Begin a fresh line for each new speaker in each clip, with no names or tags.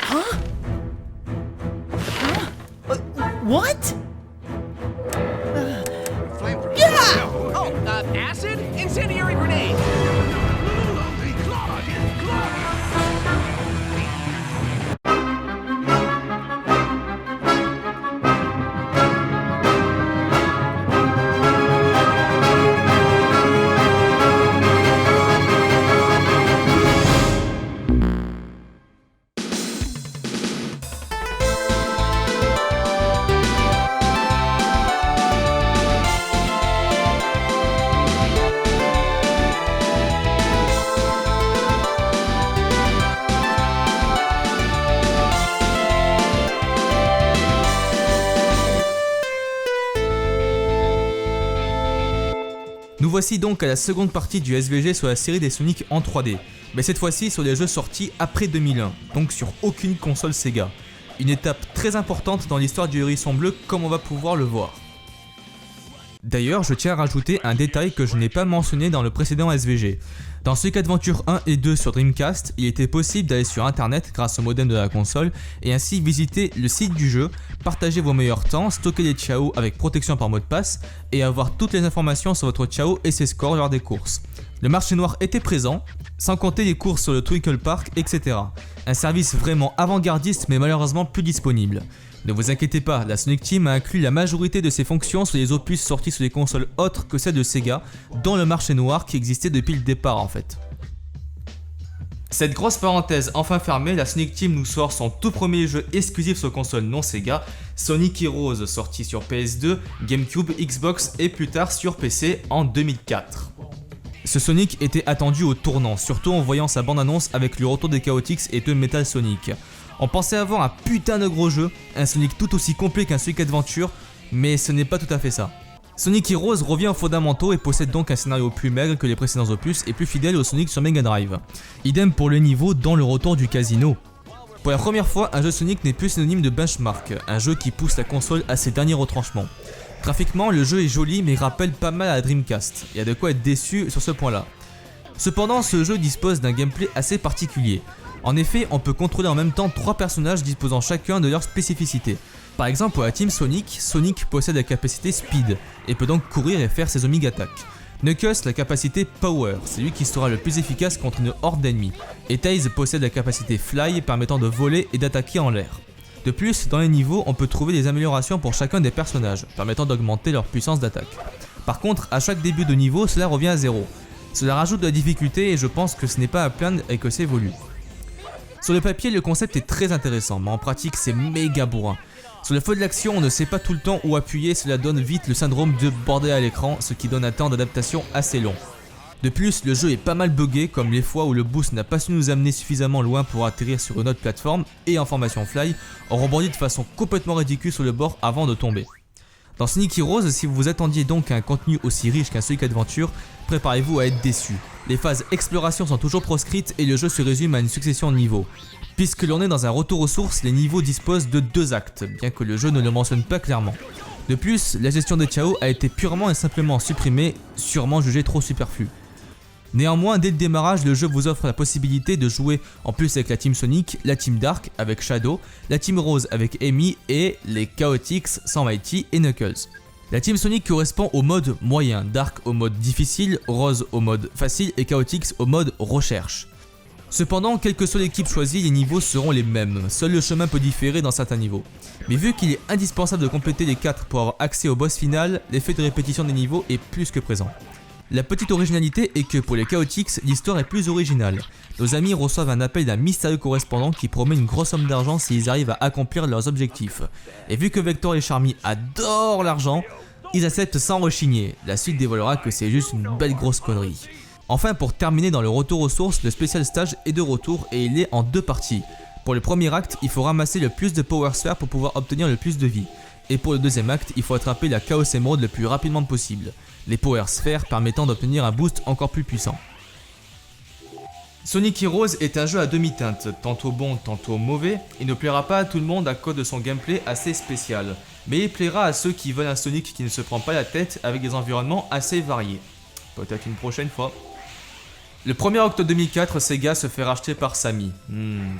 Huh? What?
Yeah! Oh, acid? Incendiary grenade!
Nous voici donc à la seconde partie du SVG sur la série des Sonic en 3D, mais cette fois-ci sur les jeux sortis après 2001, donc sur aucune console Sega. Une étape très importante dans l'histoire du hérisson bleu comme on va pouvoir le voir. D'ailleurs, je tiens à rajouter un détail que je n'ai pas mentionné dans le précédent SVG. Dans Sonic Adventure 1 et 2 sur Dreamcast, il était possible d'aller sur internet grâce au modem de la console et ainsi visiter le site du jeu, partager vos meilleurs temps, stocker des Chao avec protection par mot de passe et avoir toutes les informations sur votre Chao et ses scores lors des courses. Le marché noir était présent, sans compter les courses sur le Twinkle Park, etc. Un service vraiment avant-gardiste mais malheureusement plus disponible. Ne vous inquiétez pas, la Sonic Team a inclus la majorité de ses fonctions sur les opus sortis sur les consoles autres que celles de Sega, dont le marché noir qui existait depuis le départ en fait. Cette grosse parenthèse enfin fermée, la Sonic Team nous sort son tout premier jeu exclusif sur console non Sega, Sonic Heroes, sorti sur PS2, GameCube, Xbox et plus tard sur PC en 2004. Ce Sonic était attendu au tournant, surtout en voyant sa bande-annonce avec le retour des Chaotix et de Metal Sonic. On pensait avoir un putain de gros jeu, un Sonic tout aussi complet qu'un Sonic Adventure, mais ce n'est pas tout à fait ça. Sonic Heroes revient aux fondamentaux et possède donc un scénario plus maigre que les précédents opus et plus fidèle au Sonic sur Mega Drive. Idem pour le niveau dans le retour du casino. Pour la première fois, un jeu Sonic n'est plus synonyme de benchmark, un jeu qui pousse la console à ses derniers retranchements. Graphiquement, le jeu est joli mais rappelle pas mal à la Dreamcast, il y a de quoi être déçu sur ce point-là. Cependant, ce jeu dispose d'un gameplay assez particulier. En effet, on peut contrôler en même temps 3 personnages disposant chacun de leurs spécificités. Par exemple, pour la team Sonic, Sonic possède la capacité Speed et peut donc courir et faire ses Omega Attack. Knuckles la capacité Power, c'est lui qui sera le plus efficace contre une horde d'ennemis. Et Tails possède la capacité Fly permettant de voler et d'attaquer en l'air. De plus, dans les niveaux, on peut trouver des améliorations pour chacun des personnages, permettant d'augmenter leur puissance d'attaque. Par contre, à chaque début de niveau, cela revient à 0. Cela rajoute de la difficulté et je pense que ce n'est pas à plaindre et que c'est voulu. Sur le papier, le concept est très intéressant, mais en pratique, c'est méga bourrin. Sur le feu de l'action, on ne sait pas tout le temps où appuyer, cela donne vite le syndrome de bordel à l'écran, ce qui donne un temps d'adaptation assez long. De plus, le jeu est pas mal buggé, comme les fois où le boost n'a pas su nous amener suffisamment loin pour atterrir sur une autre plateforme, et en formation fly, on rebondit de façon complètement ridicule sur le bord avant de tomber. Dans Sonic Heroes, si vous vous attendiez donc à un contenu aussi riche qu'un Sonic Adventure, préparez-vous à être déçu. Les phases exploration sont toujours proscrites et le jeu se résume à une succession de niveaux. Puisque l'on est dans un retour aux sources, les niveaux disposent de 2 actes, bien que le jeu ne le mentionne pas clairement. De plus, la gestion des Chao a été purement et simplement supprimée, sûrement jugée trop superflue. Néanmoins, dès le démarrage, le jeu vous offre la possibilité de jouer en plus avec la Team Sonic, la Team Dark avec Shadow, la Team Rose avec Amy et les Chaotix sans Mighty et Knuckles. La Team Sonic correspond au mode moyen, Dark au mode difficile, Rose au mode facile et Chaotix au mode recherche. Cependant, quelle que soit l'équipe choisie, les niveaux seront les mêmes, seul le chemin peut différer dans certains niveaux. Mais vu qu'il est indispensable de compléter les 4 pour avoir accès au boss final, l'effet de répétition des niveaux est plus que présent. La petite originalité est que pour les Chaotix, l'histoire est plus originale. Nos amis reçoivent un appel d'un mystérieux correspondant qui promet une grosse somme d'argent s'ils arrivent à accomplir leurs objectifs. Et vu que Vector et Charmy adorent l'argent, ils acceptent sans rechigner. La suite dévoilera que c'est juste une belle grosse connerie. Enfin, pour terminer dans le retour aux sources, le spécial stage est de retour et il est en 2 parties. Pour le premier acte, il faut ramasser le plus de Power Sphere pour pouvoir obtenir le plus de vie. Et pour le deuxième acte, il faut attraper la Chaos Emerald le plus rapidement possible. Les Power Spheres permettant d'obtenir un boost encore plus puissant. Sonic Heroes est un jeu à demi-teinte, tantôt bon, tantôt mauvais. Il ne plaira pas à tout le monde à cause de son gameplay assez spécial. Mais il plaira à ceux qui veulent un Sonic qui ne se prend pas la tête avec des environnements assez variés. Peut-être une prochaine fois. Le 1er octobre 2004, Sega se fait racheter par Samy.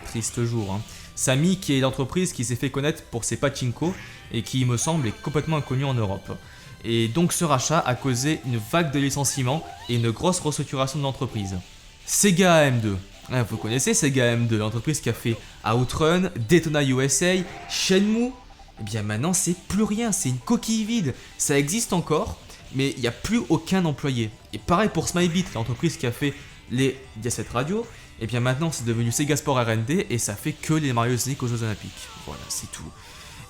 Triste jour, hein. Sammy qui est l'entreprise qui s'est fait connaître pour ses pachinko et qui me semble est complètement inconnue en Europe. Et donc ce rachat a causé une vague de licenciements et une grosse restructuration de l'entreprise. Sega AM2. Vous connaissez Sega AM2, l'entreprise qui a fait Outrun, Daytona USA, Shenmue. Eh bien maintenant c'est plus rien, c'est une coquille vide. Ça existe encore, mais il n'y a plus aucun employé. Et pareil pour Smilebit, l'entreprise qui a fait les Diacet Radio. Et bien maintenant c'est devenu Sega Sport R&D et ça fait que les Mario Sonic aux Jeux Olympiques. Voilà, c'est tout.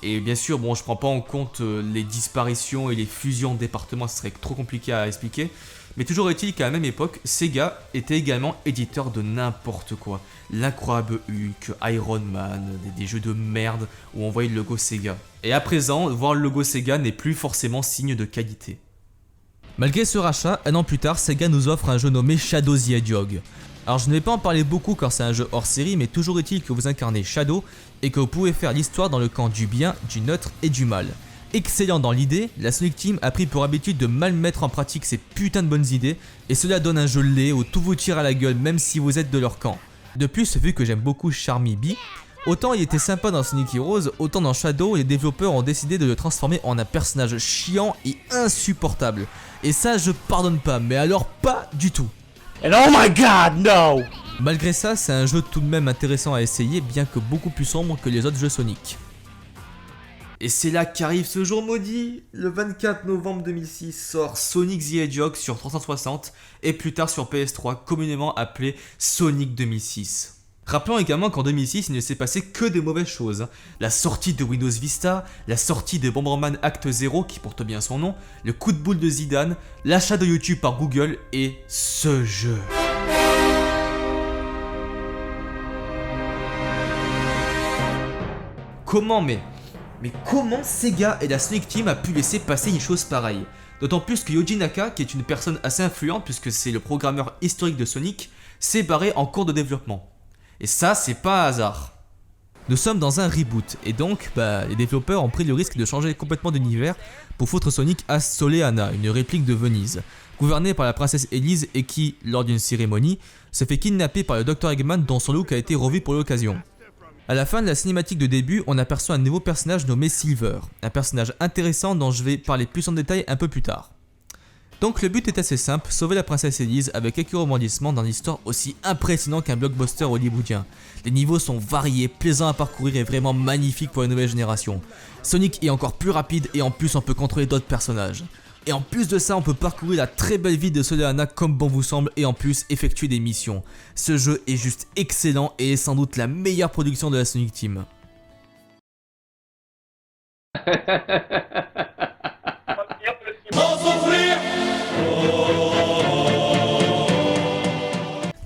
Et bien sûr, bon, je prends pas en compte les disparitions et les fusions de départements, ce serait trop compliqué à expliquer. Mais toujours est-il qu'à la même époque, Sega était également éditeur de n'importe quoi. L'incroyable Hulk, Iron Man, des jeux de merde où on voyait le logo Sega. Et à présent, voir le logo Sega n'est plus forcément signe de qualité. Malgré ce rachat, un an plus tard, Sega nous offre un jeu nommé Shadow the Hedgehog. Alors je ne vais pas en parler beaucoup car c'est un jeu hors série, mais toujours est-il que vous incarnez Shadow et que vous pouvez faire l'histoire dans le camp du bien, du neutre et du mal. Excellent dans l'idée, la Sonic Team a pris pour habitude de mal mettre en pratique ses putains de bonnes idées et cela donne un jeu laid où tout vous tire à la gueule même si vous êtes de leur camp. De plus, vu que j'aime beaucoup Charmy Bee, autant il était sympa dans Sonic Heroes, autant dans Shadow les développeurs ont décidé de le transformer en un personnage chiant et insupportable. Et ça je pardonne pas, mais alors pas du tout.
And oh my god, no!
Malgré ça, c'est un jeu tout de même intéressant à essayer, bien que beaucoup plus sombre que les autres jeux Sonic. Et c'est là qu'arrive ce jour maudit. Le 24 novembre 2006 sort Sonic the Hedgehog sur 360 et plus tard sur PS3, communément appelé Sonic 2006. Rappelons également qu'en 2006, il ne s'est passé que des mauvaises choses. La sortie de Windows Vista, la sortie de Bomberman Act 0 qui porte bien son nom, le coup de boule de Zidane, l'achat de YouTube par Google et ce jeu. Comment mais comment Sega et la Sonic Team a pu laisser passer une chose pareille? D'autant plus que Yoji Naka, qui est une personne assez influente puisque c'est le programmeur historique de Sonic, s'est barré en cours de développement. Et ça, c'est pas un hasard. Nous sommes dans un reboot, et donc, les développeurs ont pris le risque de changer complètement d'univers pour foutre Sonic à Soleanna, une réplique de Venise, gouvernée par la princesse Elise et qui, lors d'une cérémonie, se fait kidnapper par le Dr Eggman dont son look a été revu pour l'occasion. A la fin de la cinématique de début, on aperçoit un nouveau personnage nommé Silver, un personnage intéressant dont je vais parler plus en détail un peu plus tard. Donc le but est assez simple, sauver la princesse Elise avec quelques rebondissements dans une histoire aussi impressionnante qu'un blockbuster hollywoodien. Les niveaux sont variés, plaisants à parcourir et vraiment magnifiques pour la nouvelle génération. Sonic est encore plus rapide et en plus on peut contrôler d'autres personnages. Et en plus de ça, on peut parcourir la très belle ville de Soleanna comme bon vous semble et en plus effectuer des missions. Ce jeu est juste excellent et est sans doute la meilleure production de la Sonic Team.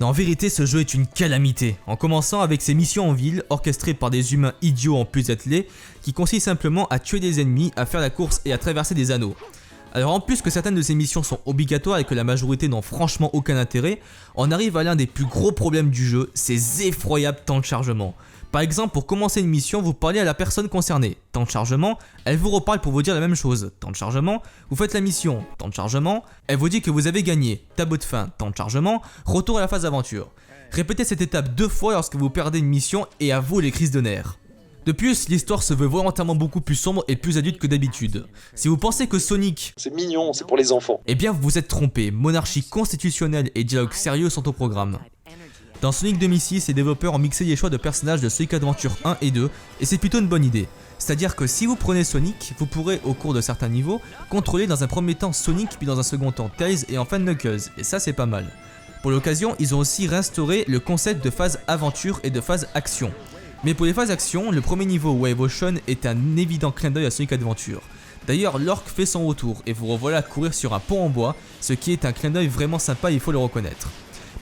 En vérité, ce jeu est une calamité, en commençant avec ses missions en ville, orchestrées par des humains idiots en plus attelés, qui consistent simplement à tuer des ennemis, à faire la course et à traverser des anneaux. Alors en plus que certaines de ces missions sont obligatoires et que la majorité n'ont franchement aucun intérêt, on arrive à l'un des plus gros problèmes du jeu, ces effroyables temps de chargement. Par exemple, pour commencer une mission, vous parlez à la personne concernée. Temps de chargement, elle vous reparle pour vous dire la même chose. Temps de chargement, vous faites la mission. Temps de chargement, elle vous dit que vous avez gagné. Tableau de fin. Temps de chargement, retour à la phase aventure. Répétez cette étape 2 fois lorsque vous perdez une mission et à vous les crises de nerfs. De plus, l'histoire se veut volontairement beaucoup plus sombre et plus adulte que d'habitude. Si vous pensez que Sonic...
c'est mignon, c'est pour les enfants.
Eh bien, vous vous êtes trompé. Monarchie constitutionnelle et dialogue sérieux sont au programme. Dans Sonic 2006, les développeurs ont mixé les choix de personnages de Sonic Adventure 1 et 2, et c'est plutôt une bonne idée. C'est-à-dire que si vous prenez Sonic, vous pourrez, au cours de certains niveaux, contrôler dans un premier temps Sonic, puis dans un second temps Tails et enfin Knuckles, et ça c'est pas mal. Pour l'occasion, ils ont aussi réinstauré le concept de phase aventure et de phase action. Mais pour les phases action, le premier niveau Wave Ocean est un évident clin d'œil à Sonic Adventure. D'ailleurs, l'orque fait son retour, et vous revoilà courir sur un pont en bois, ce qui est un clin d'œil vraiment sympa, il faut le reconnaître.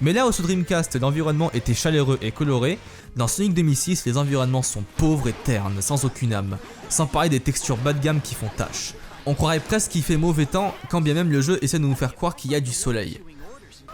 Mais là où sur Dreamcast l'environnement était chaleureux et coloré, dans Sonic 2006 les environnements sont pauvres et ternes, sans aucune âme, sans parler des textures bas de gamme qui font tache. On croirait presque qu'il fait mauvais temps, quand bien même le jeu essaie de nous faire croire qu'il y a du soleil.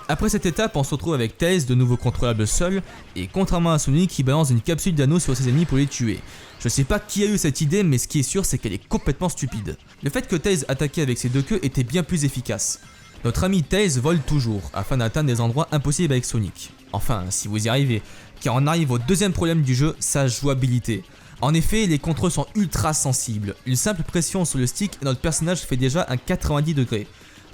Après cette étape, on se retrouve avec Tails, de nouveau contrôlable seul, et contrairement à Sonic qui balance une capsule d'anneaux sur ses ennemis pour les tuer. Je sais pas qui a eu cette idée, mais ce qui est sûr c'est qu'elle est complètement stupide. Le fait que Tails attaquait avec ses deux queues était bien plus efficace. Notre ami Tails vole toujours, afin d'atteindre des endroits impossibles avec Sonic. Enfin, si vous y arrivez, car on arrive au deuxième problème du jeu, sa jouabilité. En effet, les contrôles sont ultra sensibles. Une simple pression sur le stick et notre personnage fait déjà un 90 degrés.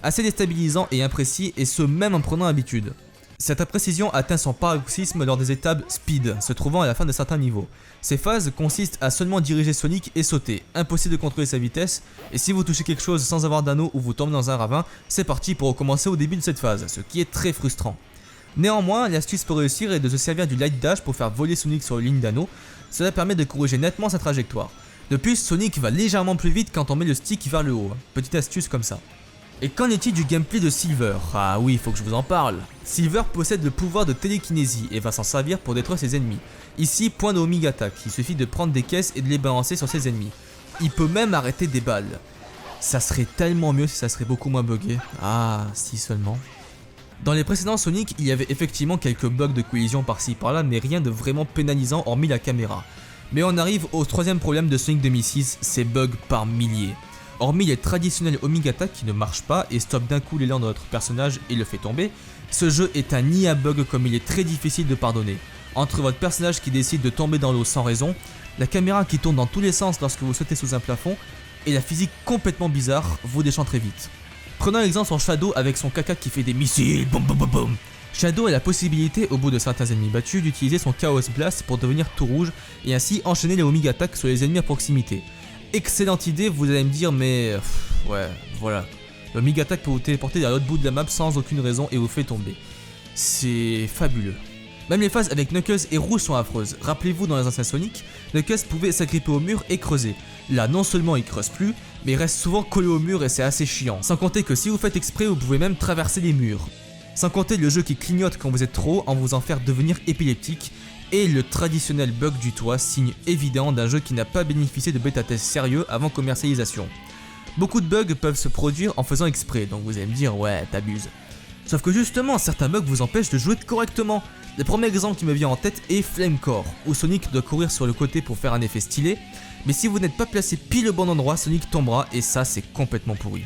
Assez déstabilisant et imprécis, et ce même en prenant habitude. Cette imprécision atteint son paroxysme lors des étapes speed, se trouvant à la fin de certains niveaux. Ces phases consistent à seulement diriger Sonic et sauter, impossible de contrôler sa vitesse, et si vous touchez quelque chose sans avoir d'anneau ou vous tombez dans un ravin, c'est parti pour recommencer au début de cette phase, ce qui est très frustrant. Néanmoins, l'astuce pour réussir est de se servir du light dash pour faire voler Sonic sur une ligne d'anneau, cela permet de corriger nettement sa trajectoire. De plus, Sonic va légèrement plus vite quand on met le stick vers le haut, petite astuce comme ça. Et qu'en est-il du gameplay de Silver? Ah oui, faut que je vous en parle. Silver possède le pouvoir de télékinésie et va s'en servir pour détruire ses ennemis. Ici, point de Omega Attack, il suffit de prendre des caisses et de les balancer sur ses ennemis. Il peut même arrêter des balles. Ça serait tellement mieux si ça serait beaucoup moins buggé. Ah, si seulement. Dans les précédents Sonic, il y avait effectivement quelques bugs de collision par-ci par-là, mais rien de vraiment pénalisant hormis la caméra. Mais on arrive au troisième problème de Sonic 2006, c'est bugs par milliers. Hormis les traditionnels Omega Attack qui ne marchent pas et stoppent d'un coup l'élan de notre personnage et le fait tomber, ce jeu est un nid à bugs comme il est très difficile de pardonner. Entre votre personnage qui décide de tomber dans l'eau sans raison, la caméra qui tourne dans tous les sens lorsque vous sautez sous un plafond, et la physique complètement bizarre, vous déchante très vite. Prenons l'exemple sur Shadow avec son caca qui fait des missiles, boum boum boum boum. Shadow a la possibilité, au bout de certains ennemis battus, d'utiliser son Chaos Blast pour devenir tout rouge et ainsi enchaîner les Omega Attack sur les ennemis à proximité. Excellente idée, vous allez me dire, mais ouais, voilà. Le Omega Attack peut vous téléporter vers l'autre bout de la map sans aucune raison et vous fait tomber. C'est fabuleux. Même les phases avec Knuckles et Rouge sont affreuses. Rappelez-vous, dans les anciens Sonic, Knuckles pouvait s'agripper au mur et creuser. Là, non seulement il creuse plus, mais il reste souvent collé au mur et c'est assez chiant. Sans compter que si vous faites exprès, vous pouvez même traverser les murs. Sans compter le jeu qui clignote quand vous êtes trop haut en vous en faire devenir épileptique. Et le traditionnel bug du toit, signe évident d'un jeu qui n'a pas bénéficié de bêta-test sérieux avant commercialisation. Beaucoup de bugs peuvent se produire en faisant exprès, donc vous allez me dire ouais, t'abuses. Sauf que justement, certains bugs vous empêchent de jouer correctement. Le premier exemple qui me vient en tête est Flame Core, où Sonic doit courir sur le côté pour faire un effet stylé, mais si vous n'êtes pas placé pile au bon endroit, Sonic tombera et ça c'est complètement pourri.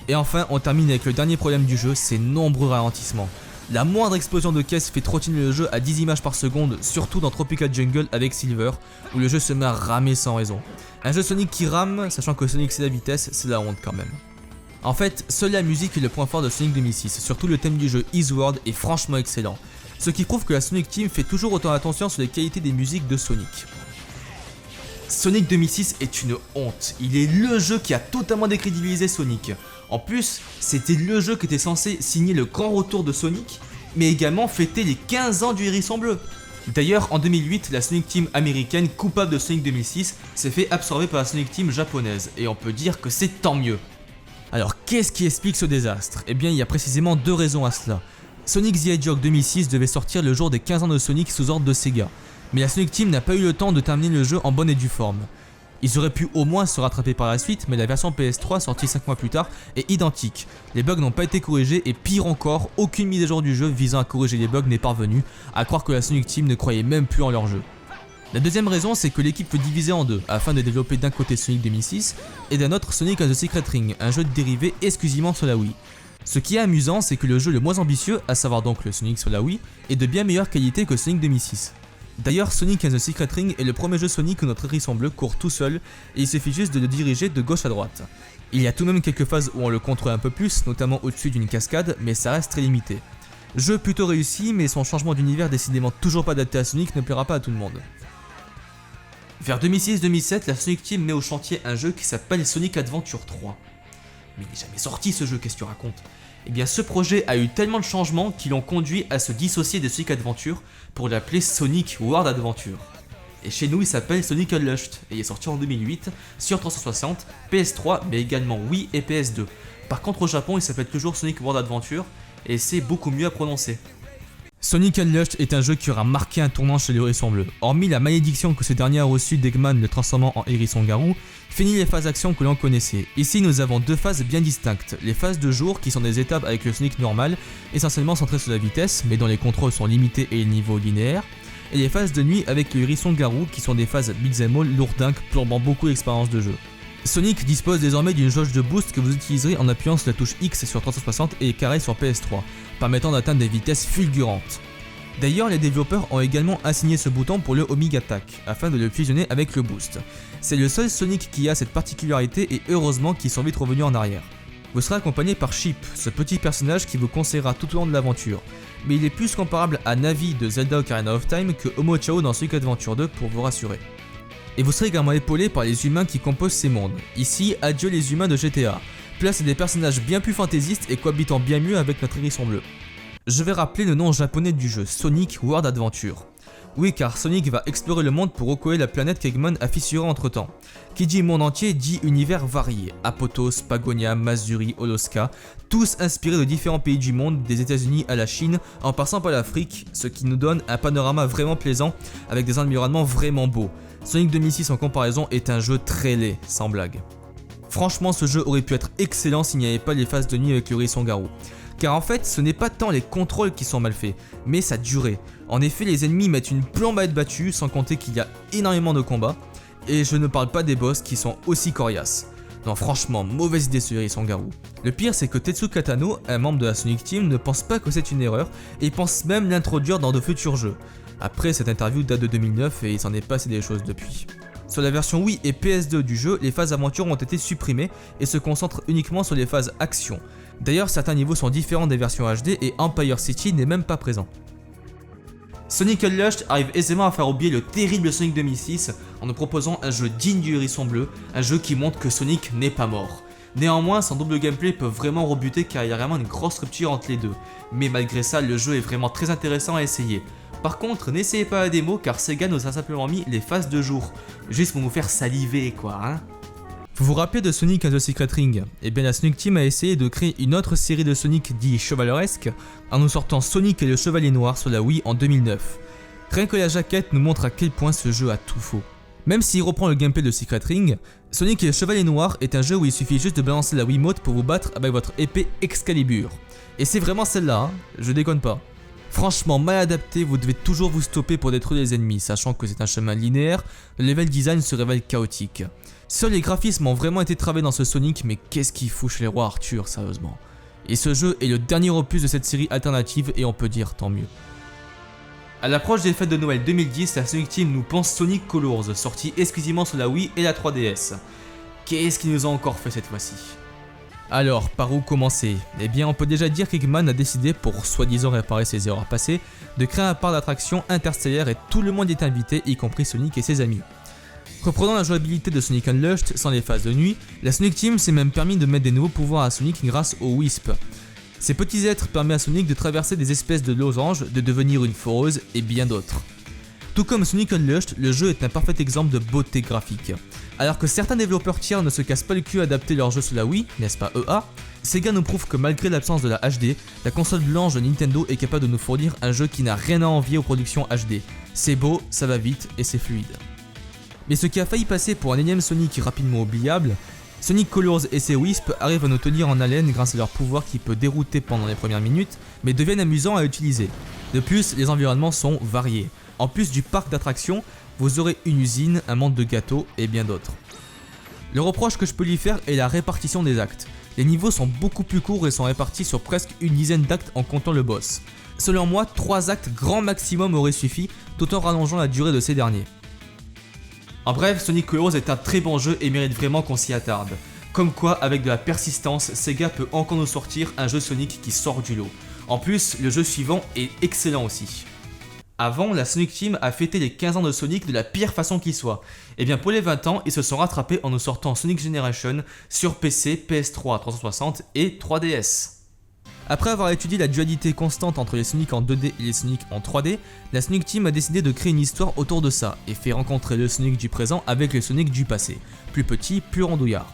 Et enfin, on termine avec le dernier problème du jeu, ses nombreux ralentissements. La moindre explosion de caisse fait trottiner le jeu à 10 images par seconde, surtout dans Tropical Jungle avec Silver, où le jeu se met à ramer sans raison. Un jeu Sonic qui rame, sachant que Sonic c'est la vitesse, c'est la honte quand même. En fait, seule la musique est le point fort de Sonic 2006, surtout le thème du jeu Eastward est franchement excellent. Ce qui prouve que la Sonic Team fait toujours autant attention sur les qualités des musiques de Sonic. Sonic 2006 est une honte, il est le jeu qui a totalement décrédibilisé Sonic. En plus, c'était le jeu qui était censé signer le grand retour de Sonic, mais également fêter les 15 ans du Hérisson Bleu. D'ailleurs, en 2008, la Sonic Team américaine, coupable de Sonic 2006, s'est fait absorber par la Sonic Team japonaise, et on peut dire que c'est tant mieux. Alors, qu'est-ce qui explique ce désastre? Eh bien, il y a précisément deux raisons à cela. Sonic the Hedgehog 2006 devait sortir le jour des 15 ans de Sonic sous ordre de Sega, mais la Sonic Team n'a pas eu le temps de terminer le jeu en bonne et due forme. Ils auraient pu au moins se rattraper par la suite, mais la version PS3 sortie 5 mois plus tard est identique. Les bugs n'ont pas été corrigés et pire encore, aucune mise à jour du jeu visant à corriger les bugs n'est parvenue, à croire que la Sonic Team ne croyait même plus en leur jeu. La deuxième raison, c'est que l'équipe fut divisée en deux, afin de développer d'un côté Sonic 2006 et d'un autre Sonic and the Secret Ring, un jeu dérivé exclusivement sur la Wii. Ce qui est amusant, c'est que le jeu le moins ambitieux, à savoir donc le Sonic sur la Wii, est de bien meilleure qualité que Sonic 2006. D'ailleurs, Sonic and the Secret Ring est le premier jeu Sonic où notre hérisson bleu court tout seul et il suffit juste de le diriger de gauche à droite. Il y a tout de même quelques phases où on le contrôle un peu plus, notamment au-dessus d'une cascade, mais ça reste très limité. Jeu plutôt réussi, mais son changement d'univers décidément toujours pas adapté à Sonic ne plaira pas à tout le monde. Vers 2006-2007, la Sonic Team met au chantier un jeu qui s'appelle Sonic Adventure 3. Mais il n'est jamais sorti ce jeu, qu'est-ce que tu racontes? Eh bien ce projet a eu tellement de changements qui l'ont conduit à se dissocier de Sonic Adventure pour l'appeler Sonic World Adventure. Et chez nous il s'appelle Sonic Unleashed et il est sorti en 2008 sur 360, PS3 mais également Wii et PS2. Par contre au Japon il s'appelle toujours Sonic World Adventure et c'est beaucoup mieux à prononcer. Sonic Unleashed est un jeu qui aura marqué un tournant chez le hérisson bleu. Hormis la malédiction que ce dernier a reçue d'Eggman le transformant en hérisson garou, fini les phases d'action que l'on connaissait. Ici nous avons deux phases bien distinctes. Les phases de jour qui sont des étapes avec le Sonic normal, essentiellement centrées sur la vitesse, mais dont les contrôles sont limités et les niveaux linéaires. Et les phases de nuit avec le hérisson garou qui sont des phases beat'em all lourdingues plombant beaucoup l'expérience de jeu. Sonic dispose désormais d'une jauge de boost que vous utiliserez en appuyant sur la touche X sur 360 et carré sur PS3, permettant d'atteindre des vitesses fulgurantes. D'ailleurs, les développeurs ont également assigné ce bouton pour le Homing Attack, afin de le fusionner avec le boost. C'est le seul Sonic qui a cette particularité et heureusement qu'ils sont vite revenus en arrière. Vous serez accompagné par Chip, ce petit personnage qui vous conseillera tout au long de l'aventure, mais il est plus comparable à Navi de Zelda Ocarina of Time que Omo Chao dans Sonic Adventure 2 pour vous rassurer. Et vous serez également épaulé par les humains qui composent ces mondes. Ici, adieu les humains de GTA. Place des personnages bien plus fantaisistes et cohabitant bien mieux avec notre hérisson bleu. Je vais rappeler le nom japonais du jeu, Sonic World Adventure. Oui, car Sonic va explorer le monde pour recoller la planète qu'Eggman a fissurée entre temps. Qui dit monde entier dit univers varié. Apotos, Pagonia, Mazuri, Holoska, tous inspirés de différents pays du monde, des États-Unis à la Chine, en passant par l'Afrique, ce qui nous donne un panorama vraiment plaisant avec des environnements vraiment beaux. Sonic 2006 en comparaison est un jeu très laid, sans blague. Franchement, ce jeu aurait pu être excellent s'il n'y avait pas les phases de nuit avec le hérisson garou. Car en fait, ce n'est pas tant les contrôles qui sont mal faits, mais sa durée. En effet, les ennemis mettent une plombe à être battus, sans compter qu'il y a énormément de combats, et je ne parle pas des boss qui sont aussi coriaces. Non, franchement, mauvaise idée ce hérisson garou. Le pire, c'est que Tetsuka Tano, un membre de la Sonic Team, ne pense pas que c'est une erreur, et pense même l'introduire dans de futurs jeux. Après, cette interview date de 2009 et il s'en est passé des choses depuis. Sur la version Wii et PS2 du jeu, les phases aventure ont été supprimées et se concentrent uniquement sur les phases action. D'ailleurs, certains niveaux sont différents des versions HD et Empire City n'est même pas présent. Sonic Unleashed arrive aisément à faire oublier le terrible Sonic 2006 en nous proposant un jeu digne du hérisson bleu, un jeu qui montre que Sonic n'est pas mort. Néanmoins, son double gameplay peut vraiment rebuter car il y a vraiment une grosse rupture entre les deux. Mais malgré ça, le jeu est vraiment très intéressant à essayer. Par contre, n'essayez pas la démo car Sega nous a simplement mis les phases de jour, juste pour vous faire saliver quoi, hein. Vous vous rappelez de Sonic and the Secret Ring? Eh bien la Sonic Team a essayé de créer une autre série de Sonic dit chevaleresque en nous sortant Sonic et le Chevalier Noir sur la Wii en 2009. Rien que la jaquette nous montre à quel point ce jeu a tout faux. Même s'il reprend le gameplay de Secret Ring, Sonic et le Chevalier Noir est un jeu où il suffit juste de balancer la Wiimote pour vous battre avec votre épée Excalibur. Et c'est vraiment celle-là, hein, je déconne pas. Franchement mal adapté, vous devez toujours vous stopper pour détruire les ennemis, sachant que c'est un chemin linéaire, le level design se révèle chaotique. Seuls les graphismes ont vraiment été travaillés dans ce Sonic, mais qu'est-ce qu'il fout chez les rois Arthur, sérieusement. Et ce jeu est le dernier opus de cette série alternative et on peut dire tant mieux. A l'approche des fêtes de Noël 2010, la Sonic Team nous pense Sonic Colors, sorti exclusivement sur la Wii et la 3DS. Qu'est-ce qu'ils nous ont encore fait cette fois-ci? Alors, par où commencer? Eh bien, on peut déjà dire qu'Eggman a décidé, pour soi-disant réparer ses erreurs passées, de créer un parc d'attractions interstellaire et tout le monde est invité, y compris Sonic et ses amis. Reprenant la jouabilité de Sonic Unleashed sans les phases de nuit, la Sonic Team s'est même permis de mettre des nouveaux pouvoirs à Sonic grâce au Wisp. Ces petits êtres permettent à Sonic de traverser des espèces de losanges, de devenir une foreuse et bien d'autres. Tout comme Sonic Unleashed, le jeu est un parfait exemple de beauté graphique. Alors que certains développeurs tiers ne se cassent pas le cul à adapter leur jeu sur la Wii, n'est-ce pas EA, Sega nous prouve que malgré l'absence de la HD, la console blanche de Nintendo est capable de nous fournir un jeu qui n'a rien à envier aux productions HD. C'est beau, ça va vite et c'est fluide. Mais ce qui a failli passer pour un énième Sonic rapidement oubliable, Sonic Colors et ses Wisps arrivent à nous tenir en haleine grâce à leur pouvoir qui peut dérouter pendant les premières minutes, mais deviennent amusants à utiliser. De plus, les environnements sont variés. En plus du parc d'attractions, vous aurez une usine, un monde de gâteaux et bien d'autres. Le reproche que je peux lui faire est la répartition des actes. Les niveaux sont beaucoup plus courts et sont répartis sur presque une dizaine d'actes en comptant le boss. Selon moi, 3 actes grand maximum auraient suffi, tout en rallongeant la durée de ces derniers. En bref, Sonic Colors est un très bon jeu et mérite vraiment qu'on s'y attarde. Comme quoi, avec de la persistance, Sega peut encore nous sortir un jeu Sonic qui sort du lot. En plus, le jeu suivant est excellent aussi. Avant, la Sonic Team a fêté les 15 ans de Sonic de la pire façon qui soit. Et bien pour les 20 ans, ils se sont rattrapés en nous sortant Sonic Generation sur PC, PS3, 360 et 3DS. Après avoir étudié la dualité constante entre les Sonic en 2D et les Sonic en 3D, la Sonic Team a décidé de créer une histoire autour de ça et fait rencontrer le Sonic du présent avec le Sonic du passé, plus petit, plus rondouillard.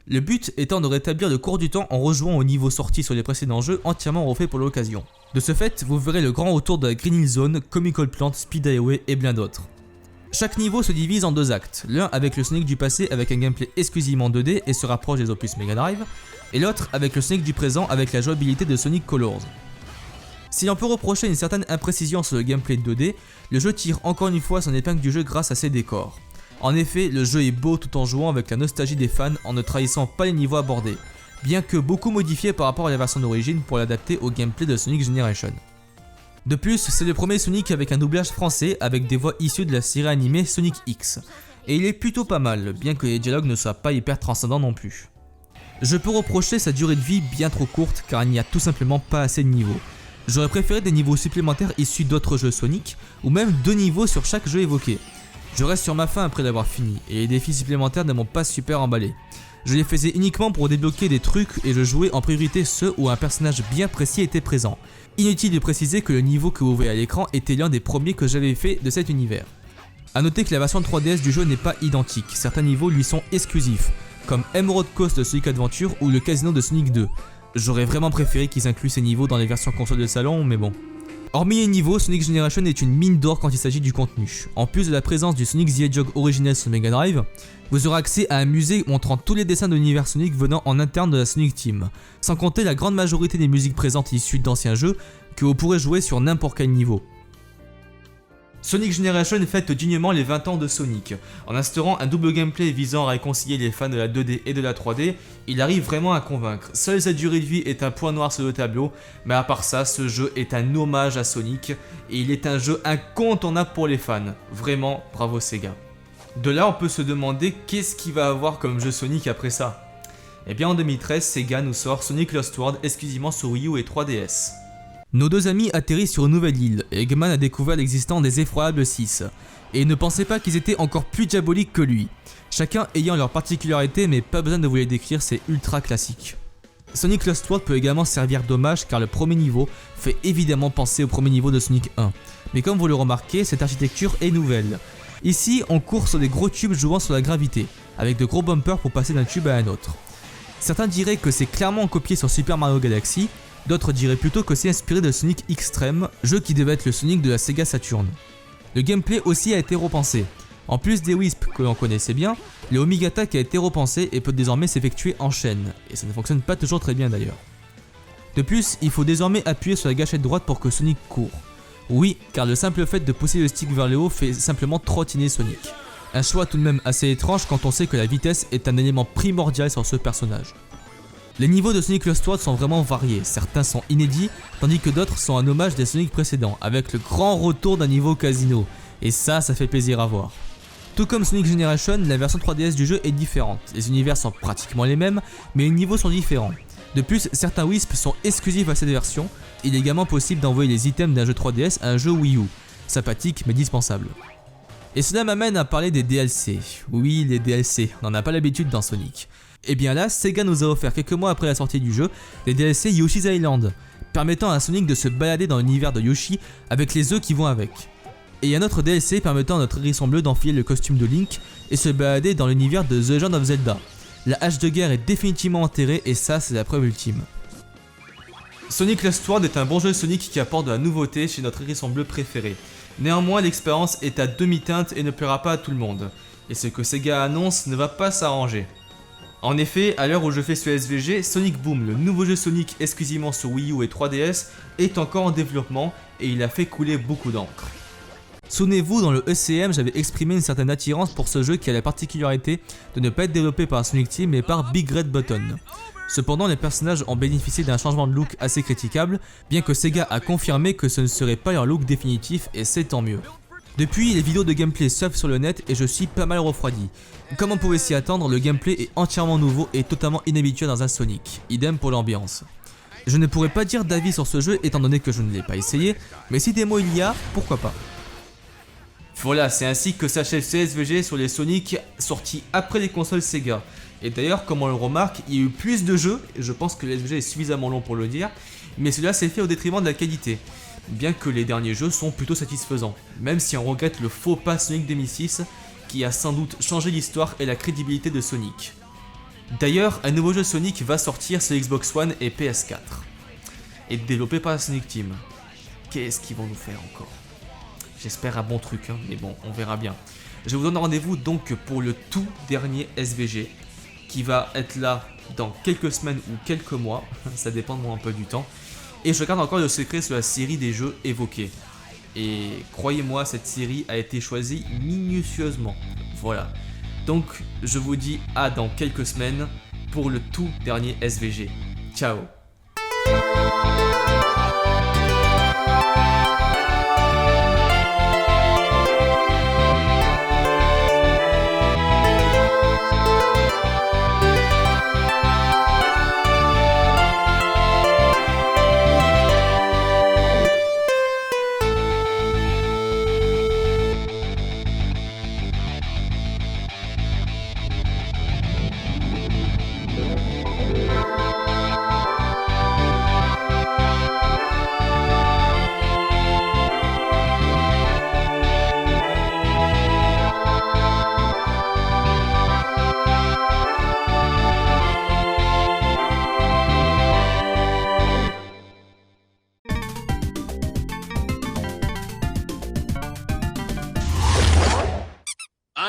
Le but étant de rétablir le cours du temps en rejouant au niveau sorti sur les précédents jeux entièrement refait pour l'occasion. De ce fait, vous verrez le grand retour de la Green Hill Zone, Comical Plant, Speed Highway et bien d'autres. Chaque niveau se divise en 2 actes, l'un avec le Sonic du passé avec un gameplay exclusivement 2D et se rapproche des opus Mega Drive, et l'autre avec le Sonic du présent avec la jouabilité de Sonic Colors. Si l'on peut reprocher une certaine imprécision sur le gameplay 2D, le jeu tire encore une fois son épingle du jeu grâce à ses décors. En effet, le jeu est beau tout en jouant avec la nostalgie des fans en ne trahissant pas les niveaux abordés, bien que beaucoup modifiés par rapport à la version d'origine pour l'adapter au gameplay de Sonic Generation. De plus, c'est le premier Sonic avec un doublage français avec des voix issues de la série animée Sonic X, et il est plutôt pas mal, bien que les dialogues ne soient pas hyper transcendants non plus. Je peux reprocher sa durée de vie bien trop courte car il n'y a tout simplement pas assez de niveaux. J'aurais préféré des niveaux supplémentaires issus d'autres jeux Sonic, ou même 2 niveaux sur chaque jeu évoqué. Je reste sur ma faim après l'avoir fini, et les défis supplémentaires ne m'ont pas super emballé. Je les faisais uniquement pour débloquer des trucs et je jouais en priorité ceux où un personnage bien précis était présent. Inutile de préciser que le niveau que vous voyez à l'écran était l'un des premiers que j'avais fait de cet univers. A noter que la version 3DS du jeu n'est pas identique, certains niveaux lui sont exclusifs, comme Emerald Coast de Sonic Adventure ou le casino de Sonic 2. J'aurais vraiment préféré qu'ils incluent ces niveaux dans les versions console de salon, mais bon. Hormis les niveaux, Sonic Generation est une mine d'or quand il s'agit du contenu. En plus de la présence du Sonic the Hedgehog originel sur Mega Drive, vous aurez accès à un musée montrant tous les dessins de l'univers Sonic venant en interne de la Sonic Team, sans compter la grande majorité des musiques présentes issues d'anciens jeux que vous pourrez jouer sur n'importe quel niveau. Sonic Generation fête dignement les 20 ans de Sonic. En instaurant un double gameplay visant à réconcilier les fans de la 2D et de la 3D, il arrive vraiment à convaincre. Seule sa durée de vie est un point noir sur le tableau, mais à part ça, ce jeu est un hommage à Sonic, et il est un jeu incontournable pour les fans. Vraiment, bravo Sega. De là, on peut se demander qu'est-ce qu'il va avoir comme jeu Sonic après ça. Et bien en 2013, Sega nous sort Sonic Lost World exclusivement sur Wii U et 3DS. Nos deux amis atterrissent sur une nouvelle île, et Eggman a découvert l'existence des effroyables 6, et ne pensait pas qu'ils étaient encore plus diaboliques que lui, chacun ayant leur particularité mais pas besoin de vous les décrire, c'est ultra classique. Sonic Lost World peut également servir d'hommage car le premier niveau fait évidemment penser au premier niveau de Sonic 1, mais comme vous le remarquez, cette architecture est nouvelle. Ici, on court sur des gros tubes jouant sur la gravité, avec de gros bumpers pour passer d'un tube à un autre. Certains diraient que c'est clairement copié sur Super Mario Galaxy, d'autres diraient plutôt que c'est inspiré de Sonic X-Treme, jeu qui devait être le Sonic de la Sega Saturn. Le gameplay aussi a été repensé. En plus des Wisps que l'on connaissait bien, le Omega Attack a été repensé et peut désormais s'effectuer en chaîne, et ça ne fonctionne pas toujours très bien d'ailleurs. De plus, il faut désormais appuyer sur la gâchette droite pour que Sonic court. Oui, car le simple fait de pousser le stick vers le haut fait simplement trottiner Sonic. Un choix tout de même assez étrange quand on sait que la vitesse est un élément primordial sur ce personnage. Les niveaux de Sonic Lost World sont vraiment variés, certains sont inédits, tandis que d'autres sont un hommage des Sonic précédents, avec le grand retour d'un niveau casino, et ça fait plaisir à voir. Tout comme Sonic Generation, la version 3DS du jeu est différente, les univers sont pratiquement les mêmes, mais les niveaux sont différents. De plus, certains Wisps sont exclusifs à cette version, il est également possible d'envoyer les items d'un jeu 3DS à un jeu Wii U, sympathique mais dispensable. Et cela m'amène à parler des DLC, oui les DLC, on n'en a pas l'habitude dans Sonic. Et bien là, Sega nous a offert quelques mois après la sortie du jeu, les DLC Yoshi's Island, permettant à Sonic de se balader dans l'univers de Yoshi avec les œufs qui vont avec. Et un autre DLC permettant à notre hérisson bleu d'enfiler le costume de Link et se balader dans l'univers de The Legend of Zelda. La hache de guerre est définitivement enterrée et ça c'est la preuve ultime. Sonic Lost World est un bon jeu Sonic qui apporte de la nouveauté chez notre hérisson bleu préféré. Néanmoins, l'expérience est à demi-teinte et ne plaira pas à tout le monde. Et ce que Sega annonce ne va pas s'arranger. En effet, à l'heure où je fais ce SVG, Sonic Boom, le nouveau jeu Sonic exclusivement sur Wii U et 3DS, est encore en développement et il a fait couler beaucoup d'encre. Souvenez-vous, dans le ECM, j'avais exprimé une certaine attirance pour ce jeu qui a la particularité de ne pas être développé par Sonic Team mais par Big Red Button. Cependant, les personnages ont bénéficié d'un changement de look assez critiquable, bien que Sega a confirmé que ce ne serait pas leur look définitif et c'est tant mieux. Depuis, les vidéos de gameplay surfent sur le net et je suis pas mal refroidi. Comme on pouvait s'y attendre, le gameplay est entièrement nouveau et totalement inhabituel dans un Sonic, idem pour l'ambiance. Je ne pourrais pas dire d'avis sur ce jeu étant donné que je ne l'ai pas essayé, mais si démo il y a, pourquoi pas. Voilà, c'est ainsi que s'achève ce SVG sur les Sonic sortis après les consoles Sega. Et d'ailleurs, comme on le remarque, il y a eu plus de jeux, et je pense que le SVG est suffisamment long pour le dire, mais cela s'est fait au détriment de la qualité. Bien que les derniers jeux sont plutôt satisfaisants, même si on regrette le faux pas Sonic 2006 qui a sans doute changé l'histoire et la crédibilité de Sonic. D'ailleurs, un nouveau jeu Sonic va sortir sur Xbox One et PS4, et développé par la Sonic Team. Qu'est-ce qu'ils vont nous faire encore? J'espère un bon truc, hein, mais bon, on verra bien. Je vous donne rendez-vous donc pour le tout dernier SVG, qui va être là dans quelques semaines ou quelques mois, ça dépend de mon emploi du temps. Et je garde encore le secret sur la série des jeux évoqués. Et croyez-moi, cette série a été choisie minutieusement. Voilà. Donc je vous dis à dans quelques semaines pour le tout dernier SVG. Ciao.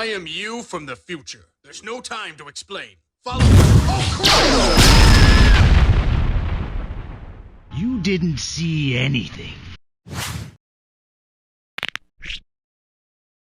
I am you from the future. There's no time to explain. Follow me. Oh, crap!
You didn't see anything.